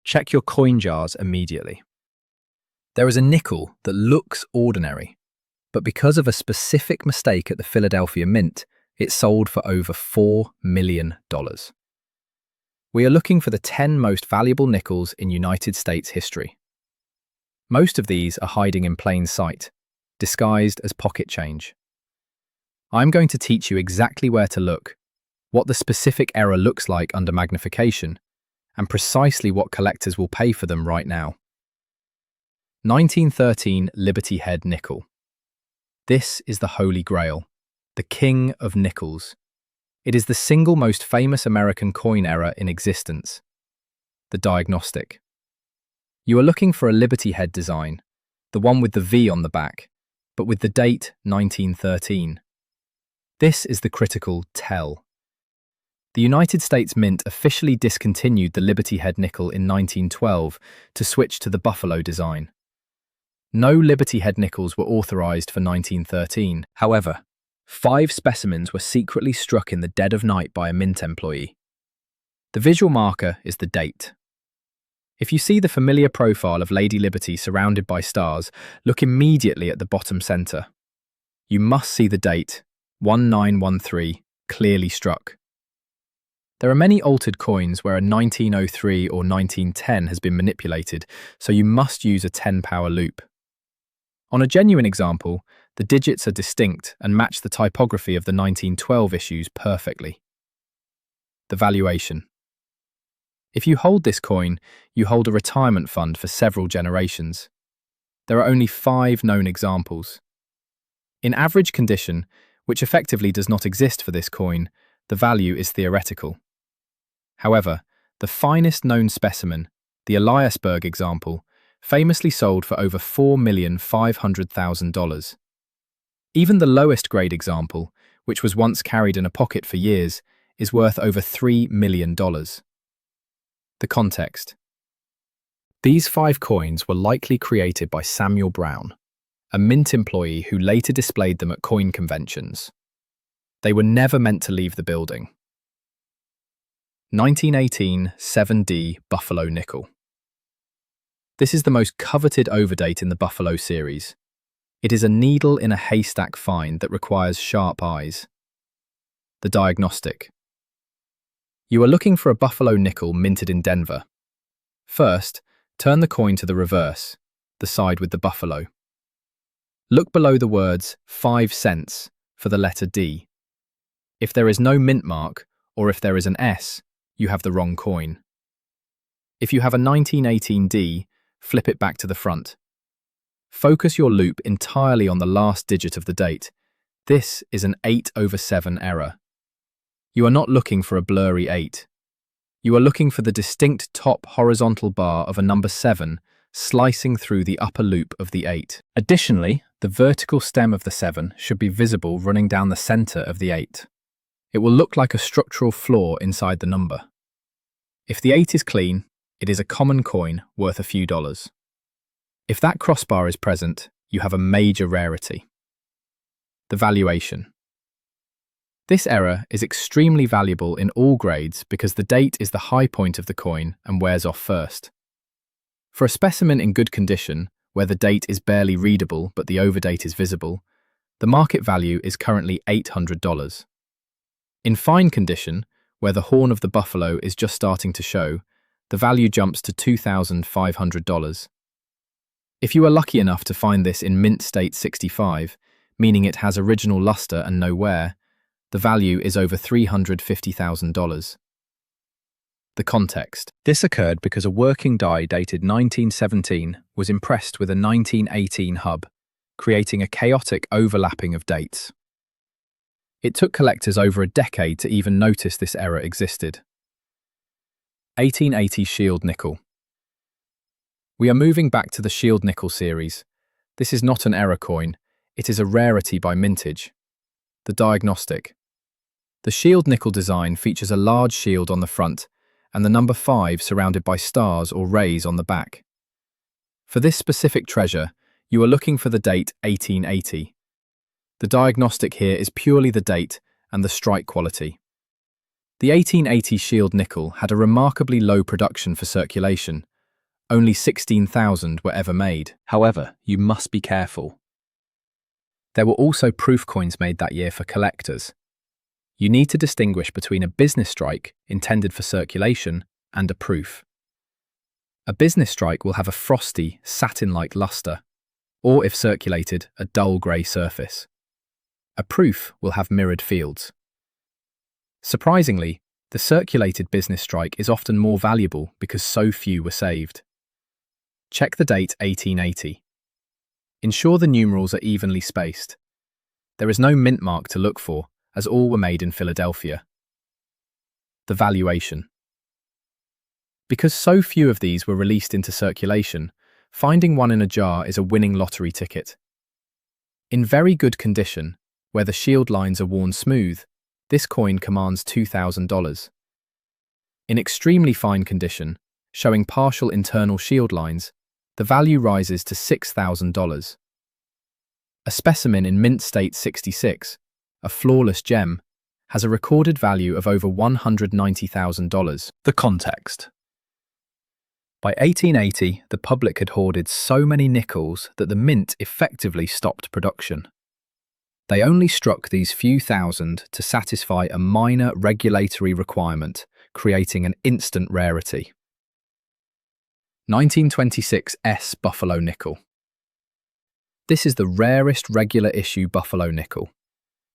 Check your coin jars immediately. There is a nickel that looks ordinary, but because of a specific mistake at the Philadelphia Mint, it sold for over $4 million. We are looking for the 10 most valuable nickels in United States history. Most of these are hiding in plain sight, disguised as pocket change. I'm going to teach you exactly where to look, what the specific error looks like under magnification, and precisely what collectors will pay for them right now. 1913 Liberty Head Nickel. This is the Holy Grail, the king of nickels. It is the single most famous American coin error in existence, the diagnostic. You are looking for a Liberty Head design, the one with the V on the back, but with the date 1913. This is the critical tell. The United States Mint officially discontinued the Liberty Head nickel in 1912 to switch to the Buffalo design. No Liberty Head nickels were authorized for 1913. However, 5 specimens were secretly struck in the dead of night by a mint employee. The visual marker is the date. If you see the familiar profile of Lady Liberty surrounded by stars, look immediately at the bottom center. You must see the date, 1913, clearly struck. There are many altered coins where a 1903 or 1910 has been manipulated, so you must use a 10-power loop. On a genuine example, the digits are distinct and match the typography of the 1912 issues perfectly. The valuation. If you hold this coin, you hold a retirement fund for several generations. There are only 5 known examples. In average condition, which effectively does not exist for this coin, the value is theoretical. However, the finest known specimen, the Eliasberg example, famously sold for over $4,500,000. Even the lowest grade example, which was once carried in a pocket for years, is worth over $3 million. The context. These 5 coins were likely created by Samuel Brown, a mint employee who later displayed them at coin conventions. They were never meant to leave the building. 1918 7D Buffalo Nickel. This is the most coveted overdate in the Buffalo series. It is a needle in a haystack find that requires sharp eyes. The diagnostic. You are looking for a Buffalo nickel minted in Denver. First, turn the coin to the reverse, the side with the buffalo. Look below the words 5 cents for the letter D. If there is no mint mark, or if there is an S, you have the wrong coin. If you have a 1918 D, flip it back to the front. Focus your loop entirely on the last digit of the date. This is an 8/7 error. You are not looking for a blurry 8. You are looking for the distinct top horizontal bar of a number 7 slicing through the upper loop of the 8. Additionally, the vertical stem of the 7 should be visible running down the center of the 8. It will look like a structural flaw inside the number. If the 8 is clean, it is a common coin worth a few dollars. If that crossbar is present, you have a major rarity. The valuation. This error is extremely valuable in all grades because the date is the high point of the coin and wears off first. For a specimen in good condition, where the date is barely readable but the overdate is visible, the market value is currently $800. In fine condition, where the horn of the buffalo is just starting to show, the value jumps to $2,500. If you are lucky enough to find this in mint state 65, meaning it has original luster and no wear, the value is over $350,000. The context. This occurred because a working die dated 1917 was impressed with a 1918 hub, creating a chaotic overlapping of dates. It took collectors over a decade to even notice this error existed. 1880 Shield Nickel. We are moving back to the Shield Nickel series. This is not an error coin, it is a rarity by mintage. The diagnostic. The Shield Nickel design features a large shield on the front and the number 5 surrounded by stars or rays on the back. For this specific treasure, you are looking for the date 1880. The diagnostic here is purely the date and the strike quality. The 1880 Shield Nickel had a remarkably low production for circulation, Only 16,000 were ever made. However, you must be careful. There were also proof coins made that year for collectors. You need to distinguish between a business strike intended for circulation and a proof. A business strike will have a frosty, satin-like luster, or if circulated, a dull grey surface. A proof will have mirrored fields. Surprisingly, the circulated business strike is often more valuable because so few were saved. Check the date 1880. Ensure the numerals are evenly spaced. There is no mint mark to look for, as all were made in Philadelphia. The valuation. Because so few of these were released into circulation, finding one in a jar is a winning lottery ticket. In very good condition, where the shield lines are worn smooth, this coin commands $2,000. In extremely fine condition, showing partial internal shield lines, the value rises to $6,000. A specimen in mint state 66, a flawless gem, has a recorded value of over $190,000. The context. By 1880, the public had hoarded so many nickels that the mint effectively stopped production. They only struck these few thousand to satisfy a minor regulatory requirement, creating an instant rarity. 1926 S Buffalo Nickel. This is the rarest regular issue Buffalo nickel.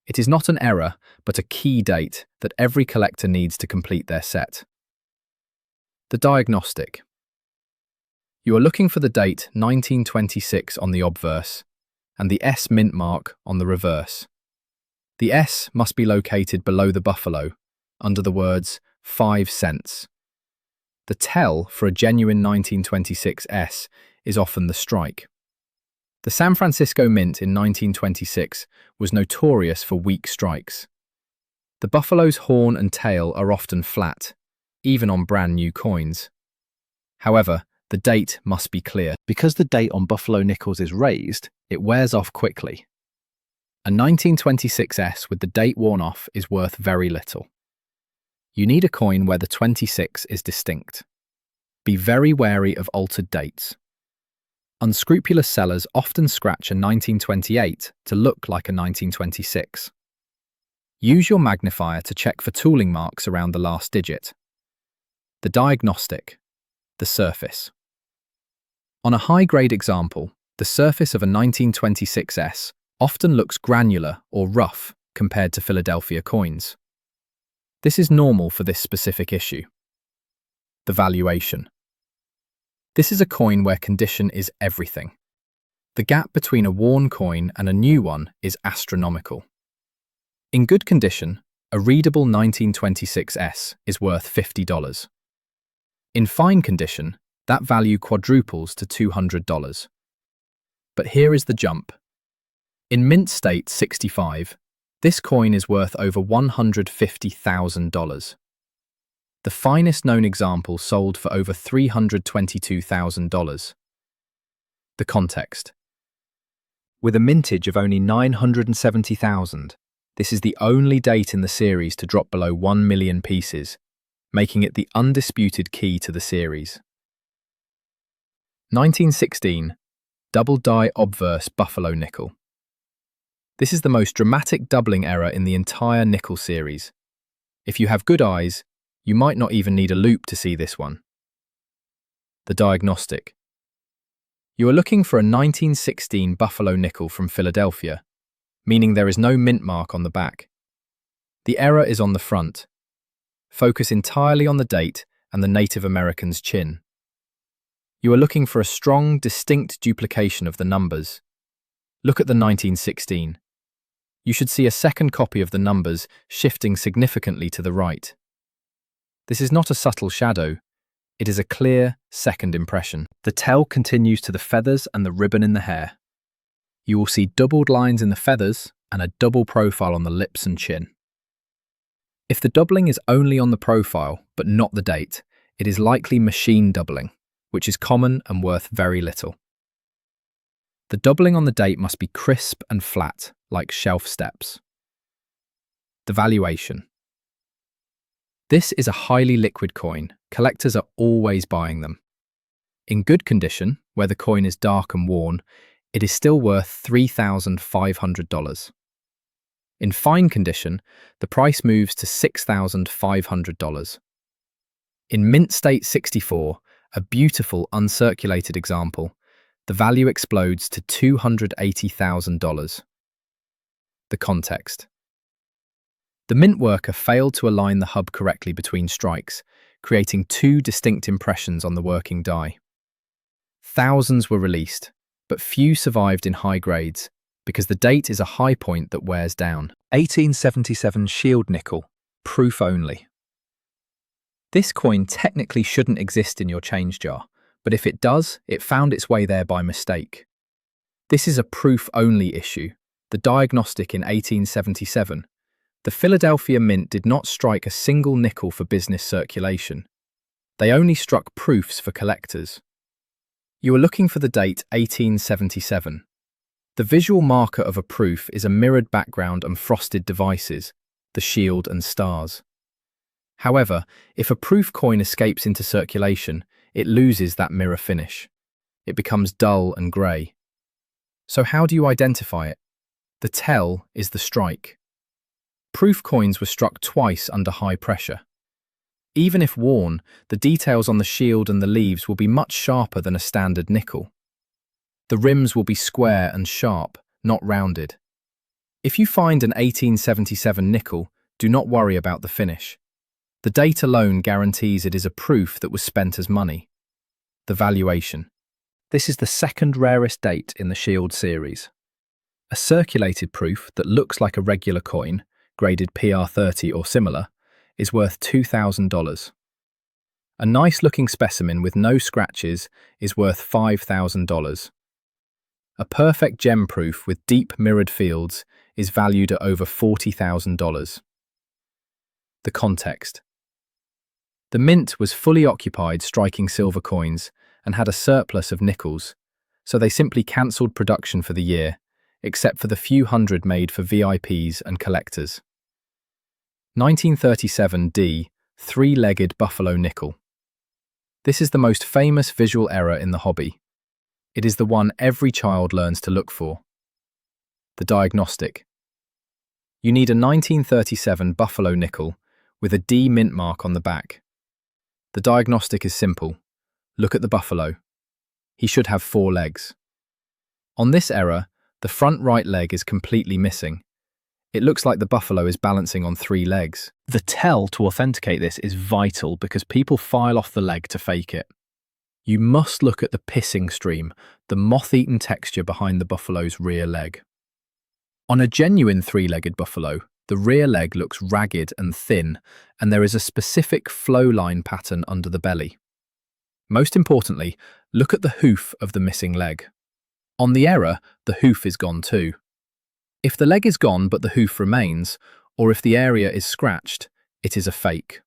It is not an error, but a key date that every collector needs to complete their set. The diagnostic. You are looking for the date 1926 on the obverse, and the S mint mark on the reverse. The S must be located below the buffalo, under the words 5 cents. The tell for a genuine 1926 S is often the strike. The San Francisco Mint in 1926 was notorious for weak strikes. The buffalo's horn and tail are often flat, even on brand new coins. However, the date must be clear. Because the date on buffalo nickels is raised, it wears off quickly. A 1926 S with the date worn off is worth very little. You need a coin where the 26 is distinct. Be very wary of altered dates. Unscrupulous sellers often scratch a 1928 to look like a 1926. Use your magnifier to check for tooling marks around the last digit. The diagnostic. The surface. On a high-grade example, the surface of a 1926 S often looks granular or rough compared to Philadelphia coins. This is normal for this specific issue. The valuation. This is a coin where condition is everything. The gap between a worn coin and a new one is astronomical. In good condition, a readable 1926 S is worth $50. In fine condition, that value quadruples to $200. But here is the jump. In mint state 65, this coin is worth over $150,000. The finest known example sold for over $322,000. The context. With a mintage of only 970,000, this is the only date in the series to drop below 1 million pieces, making it the undisputed key to the series. 1916, double die obverse buffalo nickel. This is the most dramatic doubling error in the entire nickel series. If you have good eyes, you might not even need a loupe to see this one. The diagnostic. You are looking for a 1916 buffalo nickel from Philadelphia, meaning there is no mint mark on the back. The error is on the front. Focus entirely on the date and the Native American's chin. You are looking for a strong, distinct duplication of the numbers. Look at the 1916. You should see a second copy of the numbers shifting significantly to the right. This is not a subtle shadow. It is a clear, second impression. The tell continues to the feathers and the ribbon in the hair. You will see doubled lines in the feathers and a double profile on the lips and chin. If the doubling is only on the profile, but not the date, it is likely machine doubling, which is common and worth very little. The doubling on the date must be crisp and flat, like shelf steps. The valuation. This is a highly liquid coin. Collectors are always buying them. In good condition, where the coin is dark and worn, it is still worth $3,500. In fine condition, the price moves to $6,500. In mint state 64, a beautiful uncirculated example, the value explodes to $280,000. The context. The mint worker failed to align the hub correctly between strikes, creating two distinct impressions on the working die. Thousands were released, but few survived in high grades, because the date is a high point that wears down. 1877 Shield Nickel, proof only. This coin technically shouldn't exist in your change jar, but if it does, it found its way there by mistake. This is a proof-only issue, the diagnostic in 1877. The Philadelphia Mint did not strike a single nickel for business circulation. They only struck proofs for collectors. You are looking for the date 1877. The visual marker of a proof is a mirrored background and frosted devices, the shield and stars. However, if a proof coin escapes into circulation, it loses that mirror finish. It becomes dull and grey. So how do you identify it? The tell is the strike. Proof coins were struck twice under high pressure. Even if worn, the details on the shield and the leaves will be much sharper than a standard nickel. The rims will be square and sharp, not rounded. If you find an 1877 nickel, do not worry about the finish. The date alone guarantees it is a proof that was spent as money. The valuation. This is the second rarest date in the Shield series. A circulated proof that looks like a regular coin, graded PR30 or similar, is worth $2,000. A nice-looking specimen with no scratches is worth $5,000. A perfect gem proof with deep mirrored fields is valued at over $40,000. The context. The mint was fully occupied striking silver coins and had a surplus of nickels, so they simply cancelled production for the year, except for the few hundred made for VIPs and collectors. 1937 D, three-legged buffalo nickel. This is the most famous visual error in the hobby. It is the one every child learns to look for. The diagnostic. You need a 1937 buffalo nickel with a D mint mark on the back. The diagnostic is simple. Look at the buffalo. He should have 4 legs. On this error, the front right leg is completely missing. It looks like the buffalo is balancing on 3 legs. The tell to authenticate this is vital because people file off the leg to fake it. You must look at the pissing stream, the moth-eaten texture behind the buffalo's rear leg. On a genuine 3-legged buffalo, the rear leg looks ragged and thin, and there is a specific flow line pattern under the belly. Most importantly, look at the hoof of the missing leg. On the error, the hoof is gone too. If the leg is gone but the hoof remains, or if the area is scratched, it is a fake.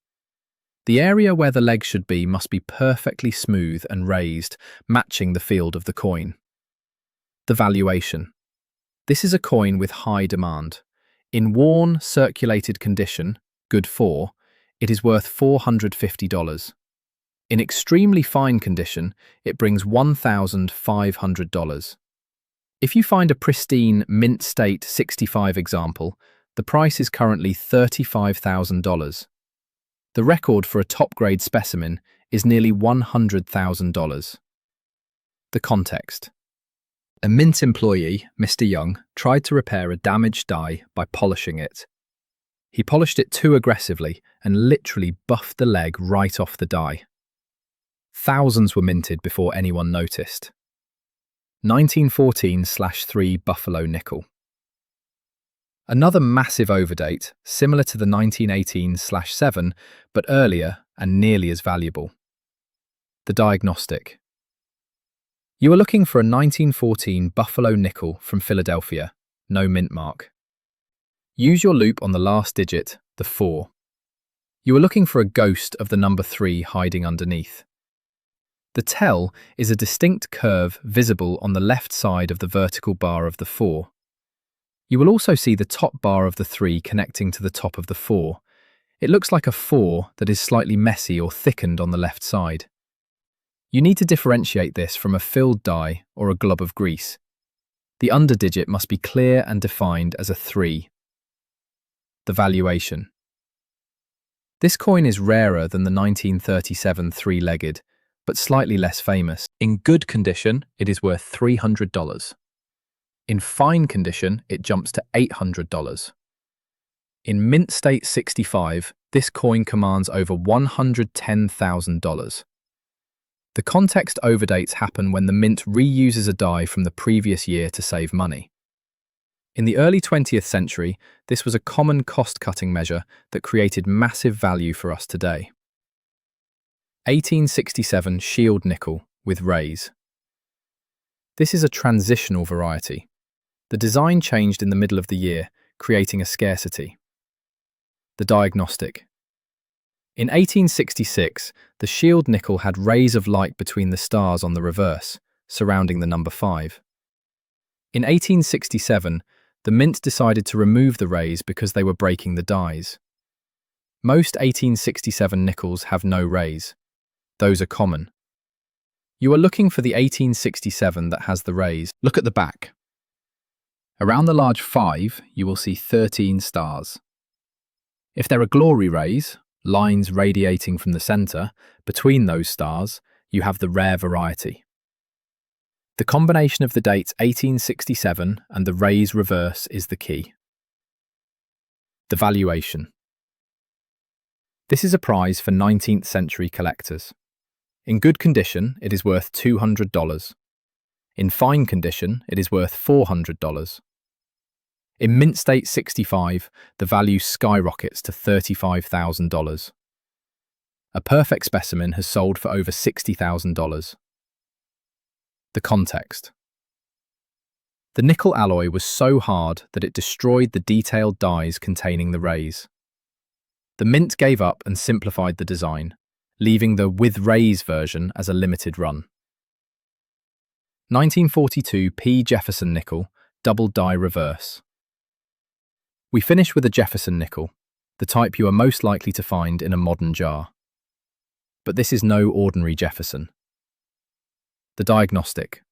The area where the leg should be must be perfectly smooth and raised, matching the field of the coin. The valuation. This is a coin with high demand. In worn, circulated condition, good for, it is worth $450. In extremely fine condition, it brings $1,500. If you find a pristine mint state 65 example, the price is currently $35,000. The record for a top-grade specimen is nearly $100,000. The context. A mint employee, Mr. Young, tried to repair a damaged die by polishing it. He polished it too aggressively and literally buffed the leg right off the die. Thousands were minted before anyone noticed. 1914/3 Buffalo Nickel. Another massive overdate, similar to the 1918/7, but earlier and nearly as valuable. The diagnostic. You are looking for a 1914 Buffalo Nickel from Philadelphia, no mint mark. Use your loop on the last digit, the 4. You are looking for a ghost of the number 3 hiding underneath. The tell is a distinct curve visible on the left side of the vertical bar of the 4. You will also see the top bar of the 3 connecting to the top of the 4. It looks like a 4 that is slightly messy or thickened on the left side. You need to differentiate this from a filled die or a glob of grease. The underdigit must be clear and defined as a 3. The valuation. This coin is rarer than the 1937 three-legged, but slightly less famous. In good condition, it is worth $300. In fine condition, it jumps to $800. In mint state 65, this coin commands over $110,000. The context overdates happen when the mint reuses a die from the previous year to save money. In the early 20th century, this was a common cost-cutting measure that created massive value for us today. 1867 shield nickel with rays. This is a transitional variety. The design changed in the middle of the year, creating a scarcity. The diagnostic. In 1866, the shield nickel had rays of light between the stars on the reverse, surrounding the number 5. In 1867, the mint decided to remove the rays because they were breaking the dies. Most 1867 nickels have no rays. Those are common. You are looking for the 1867 that has the rays. Look at the back. Around the large 5, you will see 13 stars. If there are glory rays, lines radiating from the center, between those stars, you have the rare variety. The combination of the dates 1867 and the rays reverse is the key. The valuation. This is a prize for 19th century collectors. In good condition, it is worth $200. In fine condition, it is worth $400. In mint state 65, the value skyrockets to $35,000. A perfect specimen has sold for over $60,000. The context. The nickel alloy was so hard that it destroyed the detailed dies containing the rays. The mint gave up and simplified the design, leaving the with rays version as a limited run. 1942 P. Jefferson nickel, double die reverse. We finish with a Jefferson nickel, the type you are most likely to find in a modern jar. But this is no ordinary Jefferson. The diagnostic.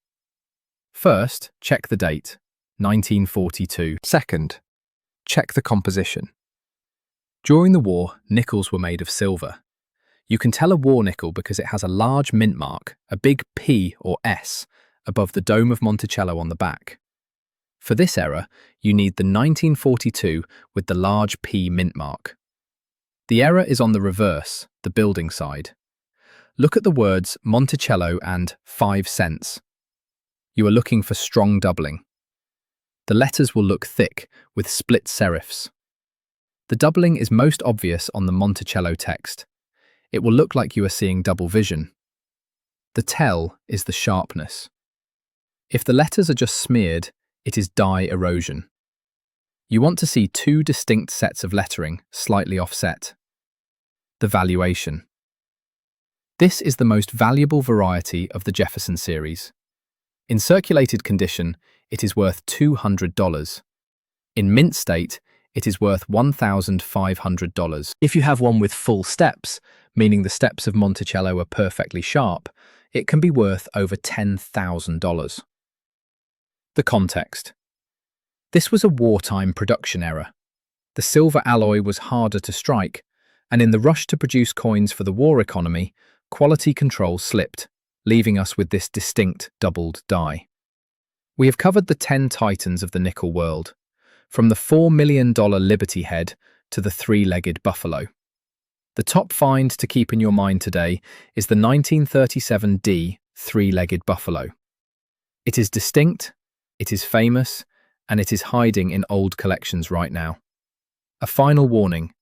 First, check the date, 1942. Second, check the composition. During the war, nickels were made of silver. You can tell a war nickel because it has a large mint mark, a big P or S, above the dome of Monticello on the back. For this error, you need the 1942 with the large P mint mark. The error is on the reverse, the building side. Look at the words Monticello and 5 cents. You are looking for strong doubling. The letters will look thick, with split serifs. The doubling is most obvious on the Monticello text. It will look like you are seeing double vision. The tell is the sharpness. If the letters are just smeared, it is die erosion. You want to see 2 distinct sets of lettering, slightly offset. The valuation. This is the most valuable variety of the Jefferson series. In circulated condition, it is worth $200. In mint state, it is worth $1,500. If you have one with full steps, meaning the steps of Monticello are perfectly sharp, it can be worth over $10,000. The context. This was a wartime production error. The silver alloy was harder to strike, and in the rush to produce coins for the war economy, quality control slipped, leaving us with this distinct doubled die. We have covered the 10 titans of the nickel world, from the $4 million Liberty Head to the 3-legged buffalo. The top find to keep in your mind today is the 1937 D 3-legged buffalo. It is distinct, it is famous, and it is hiding in old collections right now. A final warning: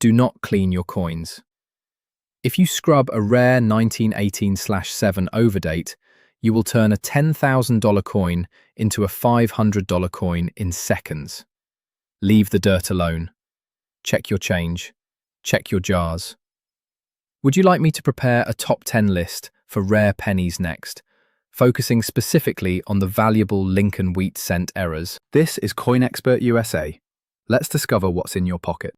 do not clean your coins. If you scrub a rare 1918/7 overdate, you will turn a $10,000 coin into a $500 coin in seconds. Leave the dirt alone. Check your change. Check your jars. Would you like me to prepare a top 10 list for rare pennies next, focusing specifically on the valuable Lincoln wheat cent errors? This is Coin Expert USA. Let's discover what's in your pocket.